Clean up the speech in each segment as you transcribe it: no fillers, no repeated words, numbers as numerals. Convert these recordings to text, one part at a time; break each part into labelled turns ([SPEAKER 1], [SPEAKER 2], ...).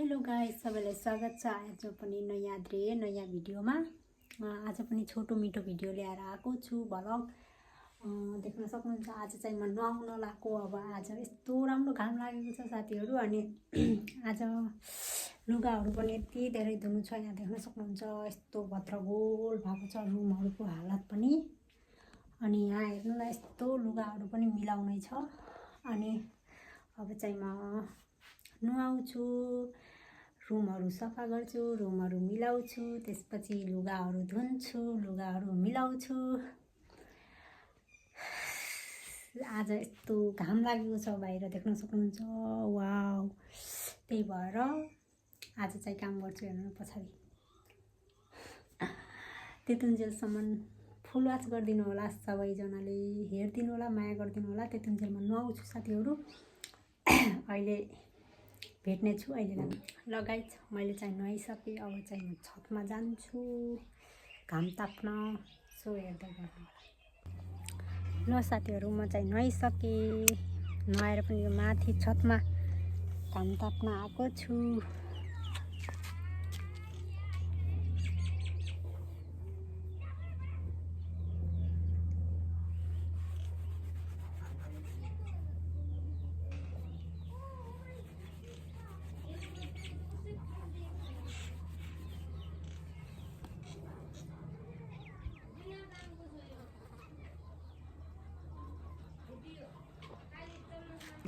[SPEAKER 1] Hello guys, सबैलाई स्वागत छ आज पनि नयाँ भिडियोमा। आज पनि छोटो मिठो भिडियो ल्याएर आएको छु। भ्लग देख्न सक्नुहुन्छ। आज चाहिँ म नुहाउन लागेको। अब आज यस्तो राम्रो घाम लागेको छ साथीहरू। अनि आज लुगाहरू पनि यति धेरै धुनु छ। यहाँ देख्न सक्नुहुन्छ यस्तो भद्रगोल भएको छ रुमहरूको हालत पनि। अनि यहाँ हेर्नु न, यस्तो लुगाहरू पनि मिलाउनै छ। अनि अब चाहिँ म नुहाउँछु, रुमहरू सफा गर्छु, रुमहरू मिलाउँछु, त्यसपछि लुगाहरू धुन्छु, लुगाहरू मिलाउँछु। आज यस्तो घाम लागेको छ, बाहिर देख्न सक्नुहुन्छ। वाउ, त्यही भएर आज चाहिँ काम गर्छु। हेर्नु पछाडि त्यतिन्जेलसम्म फुल वाच गरिदिनु होला, सबैजनाले हेरिदिनु होला, माया गरिदिनु होला। त्यतिन्जेल म नुहाउँछु साथीहरू। अहिले भेट्ने छु अहिलेलाई। ल गाइस, मैले चाहिँ नुहाइसकेँ। अब चाहिँ म छतमा जान्छु घाम ताप्न। सो हेर्दै गर्नु होला। ल साथीहरू, म चाहिँ नुहाइसकेँ। नुहाएर पनि यो माथि छतमा घाम ताप्न आएको छु।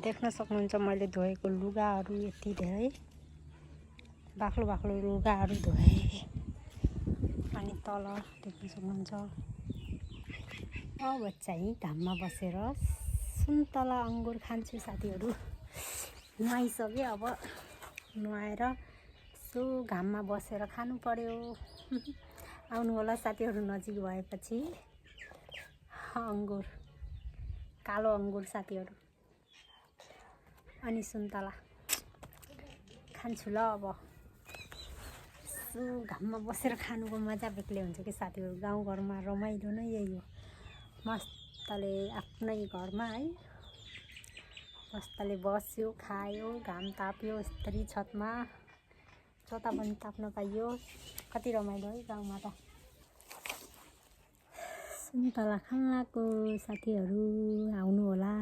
[SPEAKER 1] देख्न सक्नुहुन्छ मैले धोएको लुगाहरू यति धेरै बाक्लो बाक्लो लुगाहरू धोएँ। अनि तल देख्न सक्नुहुन्छ। अब चाहिँ घाममा बसेर सुन्तला अङ्गुर खान्छु साथीहरू। नुहाइसकेँ। अब नुहाएर यसो घाममा बसेर खानु पर्यो। आउनु होला साथीहरू, नजिक भएपछि। अङ्गुर, कालो अङ्गुर साथीहरू। अनि सुन्तला खान्छु ल। अब यसो घाममा बसेर खानुको मजा बेग्लै हुन्छ कि साथीहरू। गाउँघरमा रमाइलो नै यही हो। मस्तले आफ्नै घरमा है, मस्तले बस्यो, खायो, घाम ताप्यो, यस्तरी छतमा जता पनि ताप्न पाइयो। कति रमाइलो है गाउँमा त। सुन्तला खानको साथीहरू आउनु होला।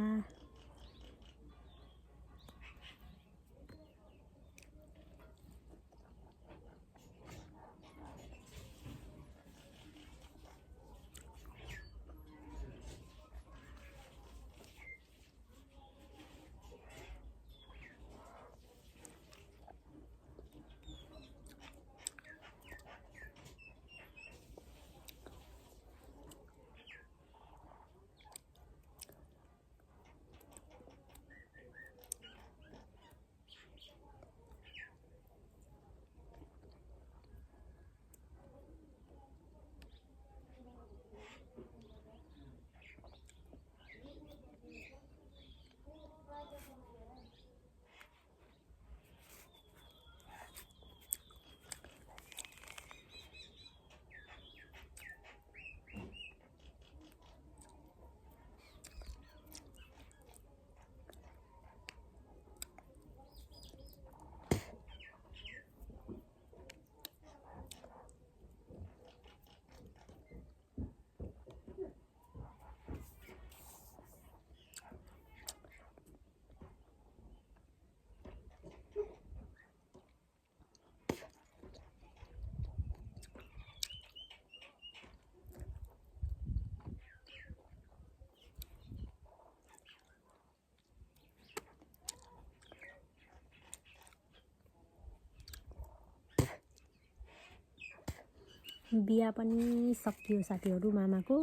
[SPEAKER 1] बिहा पनि सकियो साथीहरू मामाको।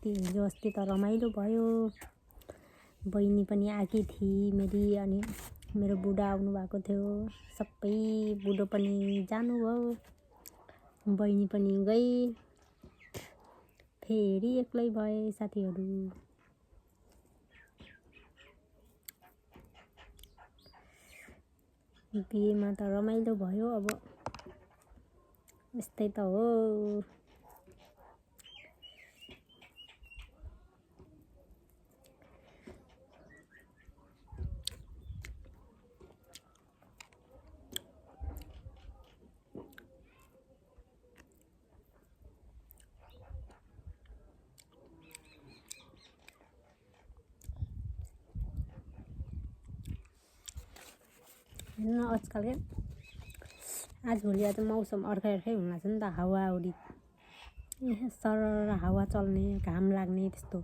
[SPEAKER 1] हिजो अस्ति त रमाइलो भयो। बहिनी पनि आएकी थिए मेरी। अनि मेरो बुढा आउनु भएको थियो। सबै बुढो पनि जानुभयो, बहिनी पनि गई। फेरि एक्लै भए साथीहरू। बिहेमा त रमाइलो भयो। अब यस्तै त हो। हेर्नु न आजकल क्या आजभोलि आज मौसम अर्कै हुन लाग्छ नि त। हावाहुरी सरर हावा चल्ने, घाम लाग्ने त्यस्तो।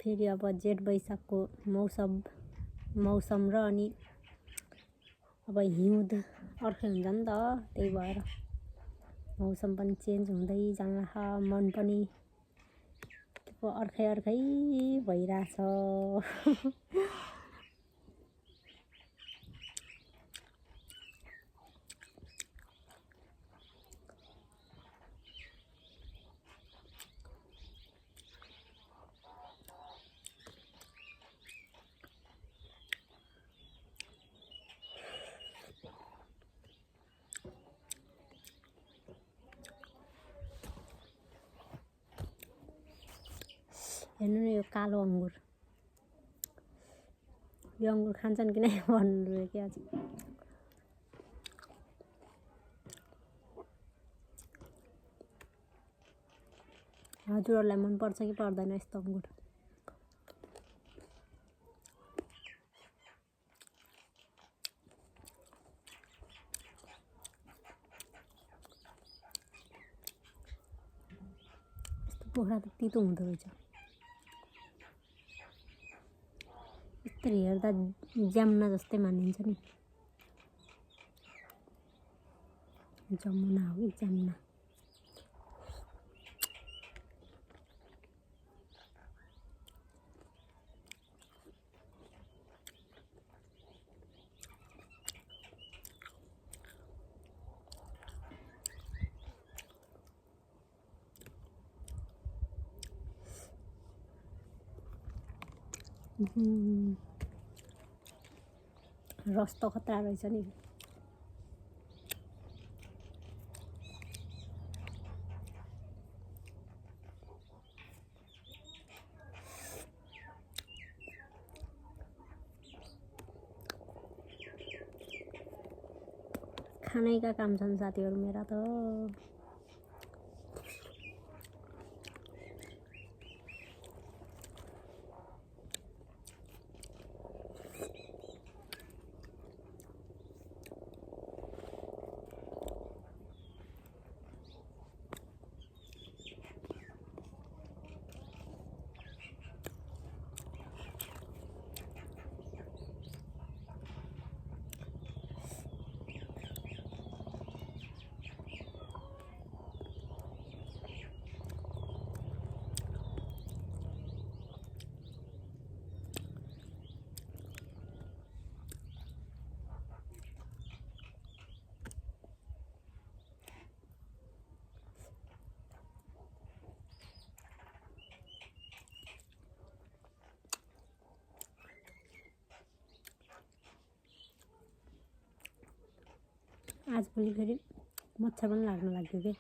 [SPEAKER 1] फेरि अब जेठ वैशाखको मौसम र अनि अब हिउँद अर्कै हुन्छ नि त। त्यही भएर मौसम पनि चेन्ज हुँदै जान्छ, मन पनि अर्कै भइरहेछ। हेर्नु न यो कालो अङ्गुर, यो अङ्गुर खान्छन् कि नै भन्नु क्या आज। हजुरहरूलाई मनपर्छ कि पर्दैन यस्तो अङ्गुर? यस्तो पोखरा त तितो हुँदो रहेछ। यस्तो हेर्दा ज्याम्ना जस्तै मानिन्छ नि। जमुना हो कि ज्याम्ना? रस त खतरा रहेछ नि। खानैका काम छन् साथीहरू मेरा त। आजभोलि फेरि मच्छर पनि लाग्न लाग्यो के।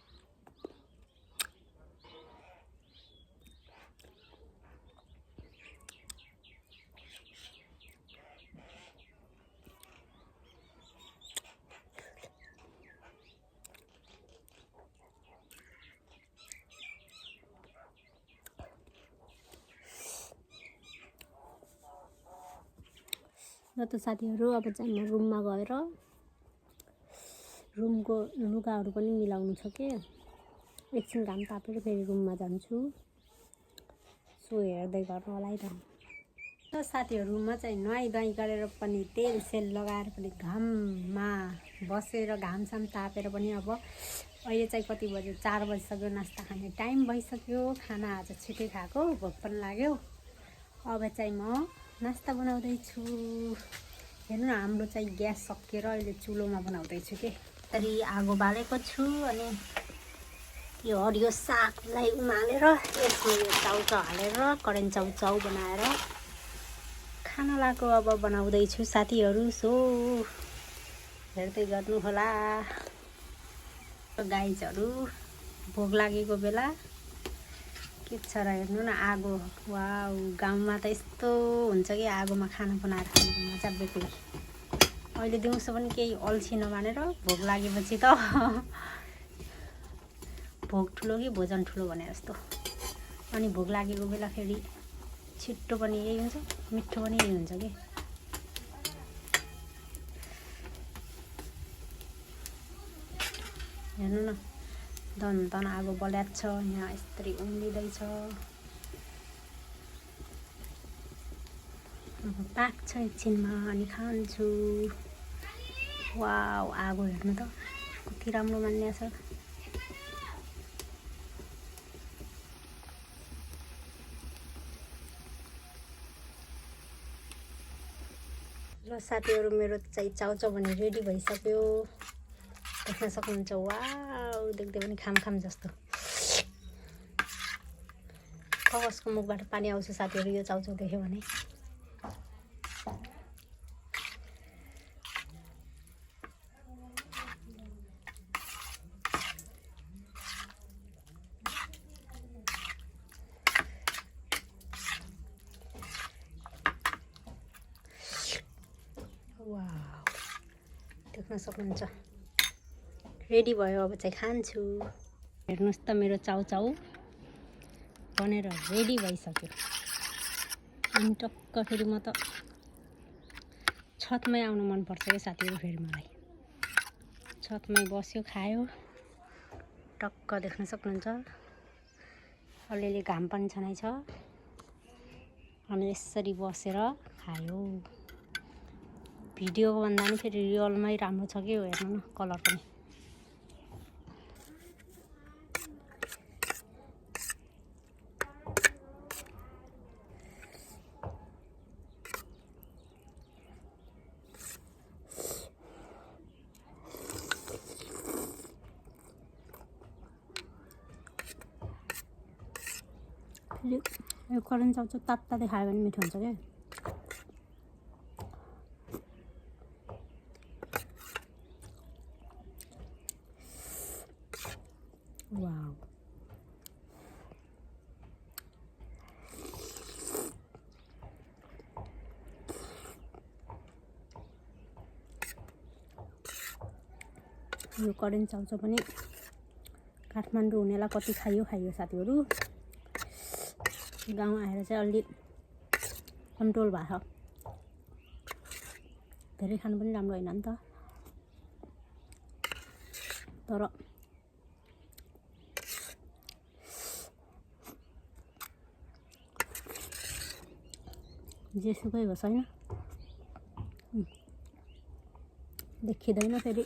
[SPEAKER 1] र त साथीहरू अब चाहिँ म रुममा गएर रुमको लुगाहरू पनि मिलाउनु छ के। एकछिन घाम तापेर फेरि रुममा जान्छु। सो हेर्दै गर्नु होला है त। र साथीहरूमा चाहिँ नुहाइधुवाइ गरेर पनि तेल सेल लगाएर पनि घाममा बसेर घामसाम तापेर पनि अब अहिले चाहिँ कति बज्यो, 4 बजिसक्यो। नास्ता खाने टाइम भइसक्यो। खाना आज छिटै खाएको, भोक पनि लाग्यो। अब चाहिँ म नास्ता बनाउँदैछु। हेर्नु न हाम्रो चाहिँ ग्यास सकिएर अहिले चुलोमा बनाउँदैछु के। तरी आगो बालेको छु अनि यो हरियो सागलाई उमालेर यसमा यो चाउचाउ हालेर करेन्ट चाउचाउ बनाएर खाना लाएको अब बनाउँदैछु साथीहरू। सो हेर्दै गर्नु होला। गाइजहरू भोक लागेको बेला के छ र हेर्नु न आगो। वाउ, गाउँमा त यस्तो हुन्छ कि आगोमा खाना बनाएर खानु मजा बेग्लै। अहिले दिउँसो पनि केही अल्छी नमानेर भोक लागेपछि त भोक ठुलो कि भोजन ठुलो भने जस्तो। अनि भोक लागेको बेला फेरि छिट्टो पनि यही हुन्छ, मिठो पनि यही हुन्छ कि। हेर्नु न धन आगो बल्याएको छ। यहाँ यस्तरी उम्लिँदैछ। अब पाक्छ एकछिनमा अनि खान्छु। वाउ आगो हेर्नु त कति राम्रो मान्ने छ। ल साथीहरू मेरो चाहिँ चाउचाउ भने रेडी भइसक्यो। देख्न सक्नुहुन्छ। वाउ देख्दै पनि खाम जस्तो। कसको मुखबाट पानी आउँछ साथीहरू यो चाउचाउ देख्यो भने। वाउ देख्न सक्नुहुन्छ। रेडी भयो अब चाहिँ खान्छु। हेर्नुहोस् त मेरो चाउचाउ बनेर रेडी भइसक्यो। अनि टक्क फेरि म त छतमै आउनु मनपर्छ क्या साथीहरू। फेरि मलाई छतमै बस्यो खायो। टक्क देख्न सक्नुहुन्छ। अलिअलि घाम पनि छनाइ छ। अनि यसरी बसेर खायो। भिडियोको भन्दा पनि फेरि रियलमै राम्रो छ कि हेर्नु न कलर पनि। यो करेन्ट चाउचाउ तात्तातै खायो भने मिठो हुन्छ क्या। वाउ यो करेन्ट चाउचाउ पनि काठमाडौँ हुनेलाई कति खायो साथीहरू। गाउँ आएर चाहिँ अलि कन्ट्रोल भएको छ। धेरै खानु पनि राम्रो होइन नि त। तर जेसुकै होस् होइन देखिँदैन फेरि।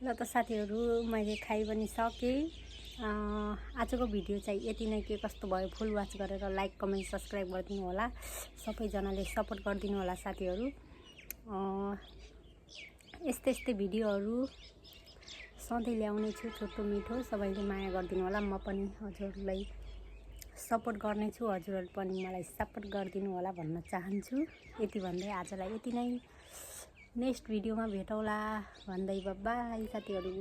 [SPEAKER 1] ल त साथीहरू मैले खाइ पनि सकेँ। आजको भिडियो चाहिँ यति नै। के कस्तो भयो फुल वाच गरेर लाइक कमेन्ट सब्सक्राइब गरिदिनु होला। सबैजनाले सपोर्ट गरिदिनु होला साथीहरू। यस्तै भिडियोहरू सधैँ ल्याउने छु छोटो मिठो। सबैले माया गरिदिनु होला। म पनि हजुरलाई सपोर्ट गर्नेछु, हजुरहरू पनि मलाई सपोर्ट गरिदिनु होला भन्न चाहन्छु। यति भन्दै आजलाई यति नै, नेक्स्ट भिडियोमा भेटौँला भन्दै बाइ साथीहरू।